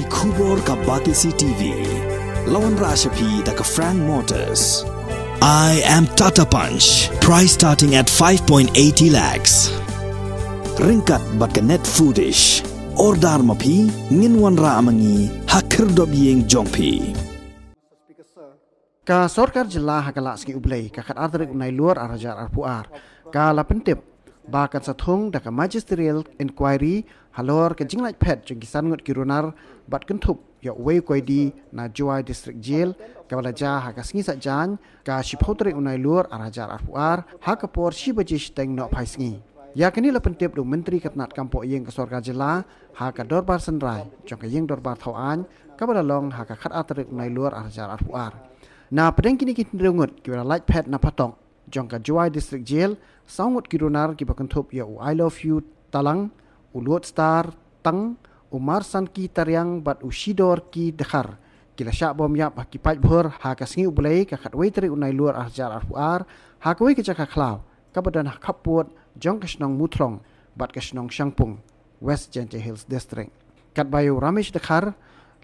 Kubor ka Batisi TV. Lawan Rashapi da ka Frank Motors. I am Tata Punch. Price starting at 5.80 lakhs. Ringkat bat ka net foodish. Ordar mapi nginwan ra amangi hakir dobyeng jongpi. Ka Sorkar jela hakala ski ublay ka khat adrik unai luar arajar arpuar. Ka la pentip bakat sa Thung da ka Magisterial inquiry halor ka jinglait Phet jeng kisan ngot ki Runar bat kentup ya way koidi na Jowai district jail ka balaja ha ka sngi sa jan ka shipotri unai luar arajar arpuar ha ka por shibajish teng no phai sngi ya kini la pentip do menteri katnat kampo yeng ka Sorkar jela ha ka dorbar senrai jong ka yeng dorbar thawan ka balalong ha ka khat adrik unai luar arajar arpuar na pedeng kini kin rengut ki Lait Phet na patong jong ka Jowai district jail sangut ki Runar ki bakentup ya I love you talang Ulut star Thung Umar san ki taryang bat ushidor ki dekhar kila syak bom yap ki paj bhur ha ka sngi ublai ka khat waitri unai luar arjar arpuar ha ka wei ka jaka khlaw ka badan ha khaput jong ka snong mutlong bat ka snong shangpung West Gentle Hills district kat bayu Ramesh dekhar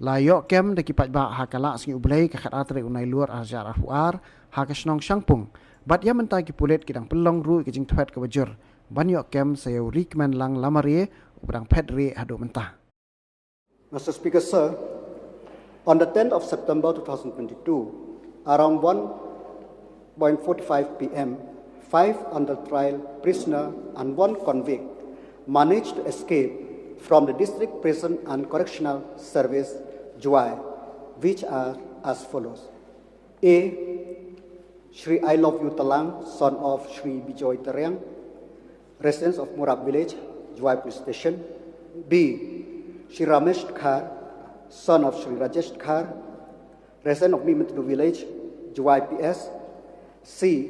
la yo kem de ki paj ba ha ka la sngi ublai ka khat atri unai luar arjar arpuar ha ka snong shangpung bat ya mentai ki pulet kidang pelong ru ki jing thwet ka bajur banyo kem sayo rikman lang lamari ubrang Phet re hado mentah. Mr. Speaker, sir, on the 10th of September 2022, around 1:45 p.m., 5 under trial prisoner and 1 convict managed to escape from the district prison and correctional service, Jowai, which are as follows. A. Shri I Love You Talang, son of Shri Bijoy Taryang, residents of Murab village, Jowai police station. B. Shri Ramesh Khar, son of Shri Rajesh Khar, resident of Mimitlu village, Jowai PS. C.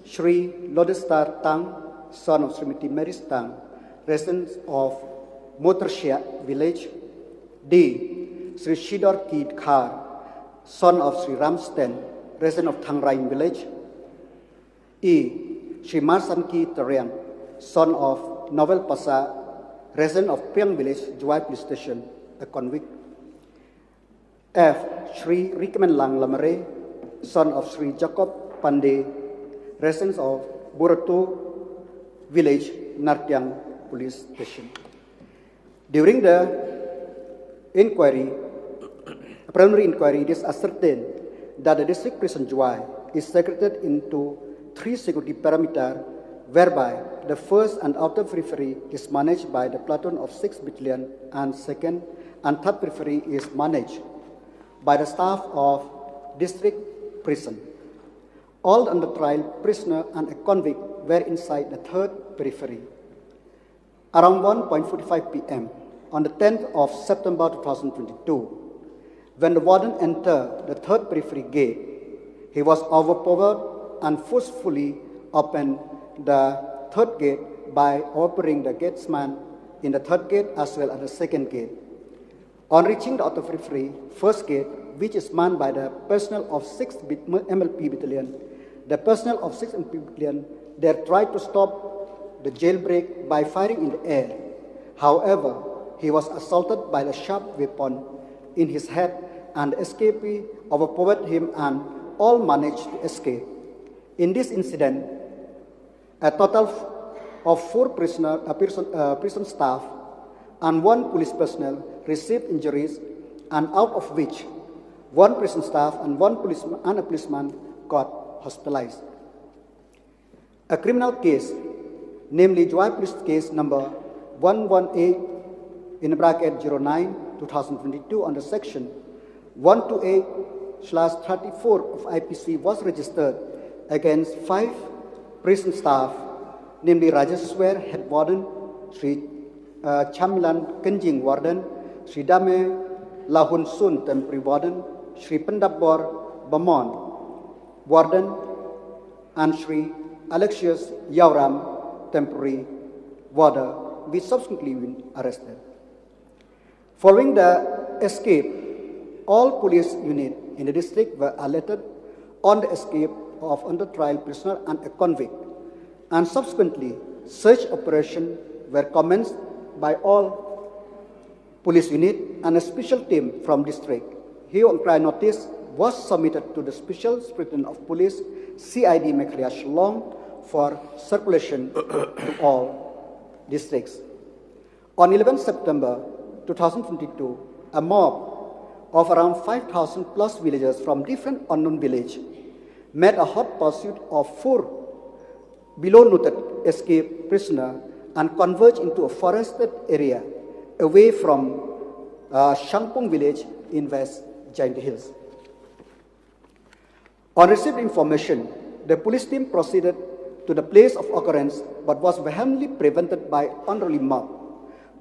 Shri Lodestar Thung, son of Srimati Mary's Thung, residents of Motorshia village. D. Shri Shidor Kid Khar, son of Shri Ramsten, resident of Thang Rain village. E. Shri Marsanki Taryang, son of Novel Pasa, resident of Pyang village, Jowai police station, a convict. F. Shri Rikman Lang Lamare, son of Shri Jacob Pandey, resident of Burato village, Nartyang police station. During the preliminary inquiry, it is ascertained that the district prison Jowai is segregated into 3 security parameters, whereby the first and outer periphery is managed by the platoon of 6 battalion and second and third periphery is managed by the staff of district prison. All under trial prisoner and a convict were inside the third periphery. Around 1:45 p.m. on the 10th of September 2022, when the warden entered the third periphery gate, he was overpowered and forcefully opened the third gate by overpowering the gatesman in the third gate as well as the second gate. On reaching the outer periphery first gate, which is manned by the personnel of 6th MLP battalion, the personnel of 6th MLP battalion there tried to stop the jailbreak by firing in the air. However, he was assaulted by the sharp weapon in his head and the escapee overpowered him and all managed to escape. In this incident, a total of 4 prison staff and 1 police personnel received injuries, and out of which 1 prison staff and 1 policeman and a policeman got hospitalized. A criminal case, namely Jowai police case number 118/09/2022 under section 128/34 of IPC was registered against 5 prison staff, namely Rajaswar head warden, Sri Chamilan Kenjing warden, Sri Dame Lahun Sun temporary warden, Sri Pendabor Bamon warden, and Sri Alexius Yauram temporary warder, which subsequently been arrested. Following the escape, all police units in the district were alerted on the escape of under trial prisoner and a convict, and subsequently search operations were commenced by all police unit and a special team from district. Here on prior notice was submitted to the Special Superintendent of Police, CID Meghalaya Shillong, for circulation to all districts. On 11 September 2022, a mob of around 5,000 plus villagers from different unknown villages made a hot pursuit of 4 below-noted escaped prisoners and converged into a forested area away from Shangpong village in West Jainti Hills. On received information, the police team proceeded to the place of occurrence but was vehemently prevented by unruly mob.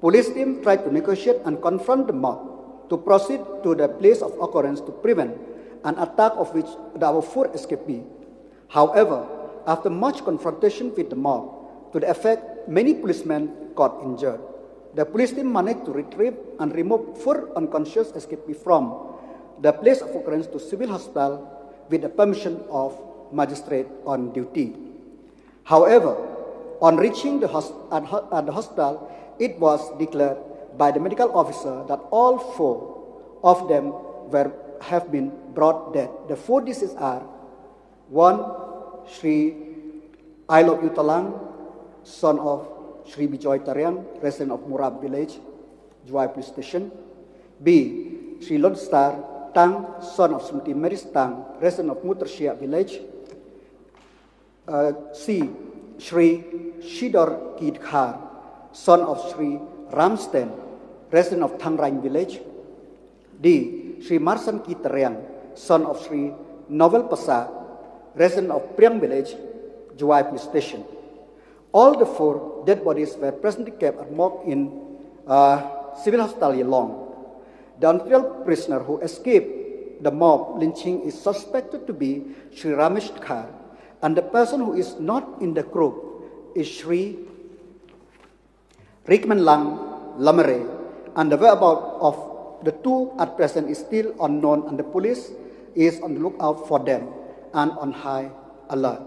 Police team tried to negotiate and confront the mob to proceed to the place of occurrence to prevent an attack of which there were 4 escapees. However, after much confrontation with the mob, to the effect many policemen got injured. The police team managed to retrieve and remove 4 unconscious escapees from the place of occurrence to civil hospital with the permission of magistrate on duty. However, on reaching the hospital, it was declared by the medical officer that all 4 of them have been brought dead. The 4 deceased are 1. Shri I Love You Talang, son of Shri Bijoy Tarian, resident of Murab village, Jowai police station. B. Shri Lodestar Thung, son of Srimati Maris Thung, resident of Mutershia village. C. Shri Shidor Kidkhar, son of Shri Ramsten, resident of Thang village. D. Shri Marsan Kitarian, son of Shri Novel Pasa, resident of Priang village, Jowai police station. All the 4 dead bodies were presently kept and marked in civil hospital Yalong. The unreal prisoner who escaped the mob lynching is suspected to be Shri Ramesh Khar, and the person who is not in the group is Shri Rikman Lang Lamare, and the whereabouts of the 2 at present is still unknown, and the police is on the lookout for them and on high alert.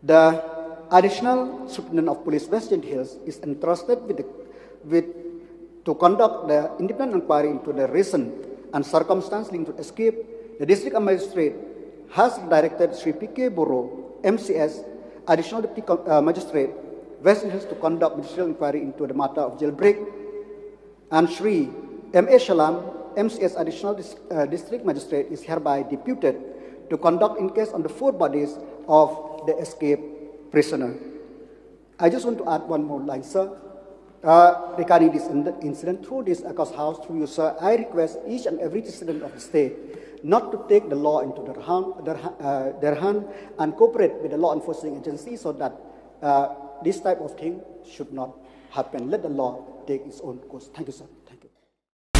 The additional Superintendent of Police West Jainti Hills is entrusted to conduct the independent inquiry into the reason and circumstance linked to escape. The district magistrate has directed Sri P.K. Boro, MCS, additional deputy magistrate, West Jainti Hills, to conduct ministerial inquiry into the matter of jailbreak, and Sri M.A. Shalam, MCS additional district magistrate, is hereby deputed to conduct inquest on the 4 bodies of the escaped prisoner. I just want to add one more line, sir. Regarding this incident, through this Akos House, through you, sir, I request each and every citizen of the state not to take the law into their hand and cooperate with the law enforcing agency so that this type of thing should not happen. Let the law take its own course. Thank you, sir. Thank you.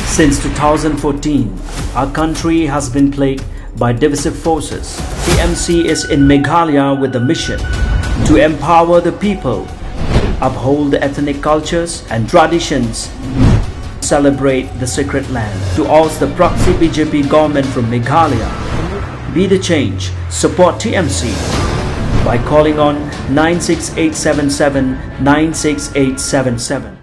Since 2014, our country has been plagued by divisive forces. TMC is in Meghalaya with the mission to empower the people, uphold the ethnic cultures and traditions, celebrate the sacred land. To oust the proxy BJP government from Meghalaya, be the change, support TMC by calling on 96877 96877.